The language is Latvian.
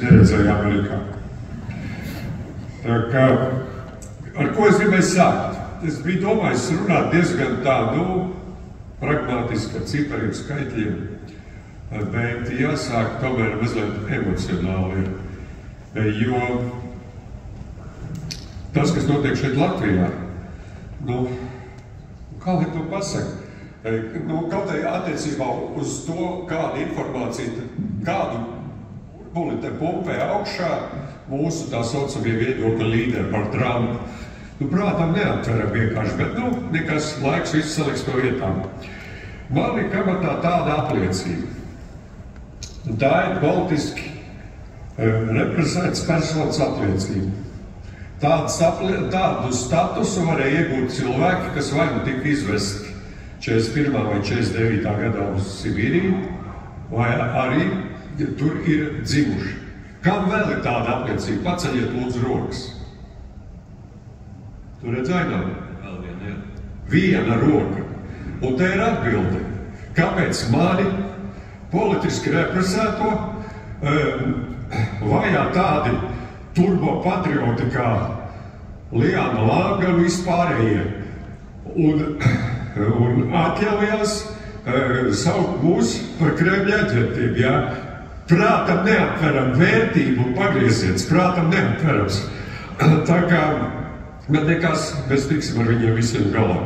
pieredzēju Amerikā. Tā kā, ar ko es gribēju sākt? Es biju domājis runāt diezgan tā, pragmatiski ar cipariem, skaitļiem, bet jāsāk tomēr mazliet emocionāli ir. Jo tas, kas notiek šeit Latvijā, kā lai to pasaka? Kaut arī attiecībā uz to, kāda informācija, kādu urbuli te pumpē augšā mūsu tā saucamie viedokļa līderi par Trumpu. Prātam neaptveram vienkārši, bet nekas laiks viss saliks pa vietām. Man ir kabatā tāda apliecība. Tā ir politiski represētas personas apliecība. Tādu statusu varēja iegūt cilvēki, kas vai nu tika izvesti 41. vai 49. gadā uz Sibīriju, vai arī tur ir dzimuši. Kam vēl ir tāda apliecība? Paceļiet lūdzu rokas. Tu redz ainām? Vēl viena, jā. Viena roka. Un te ir atbilde. Kāpēc mani politiski represēto vajā tādi turbopatrioti kā Liana Lāga un vispārējie? Un atļaujās saukt mūs par Kremļa aģentiem, jā? Prātam neaptveram vērtību pagrieziens, prātam neaptverams. Tā kā, bet nekas, mēs tiksim ar viņiem visiem galā.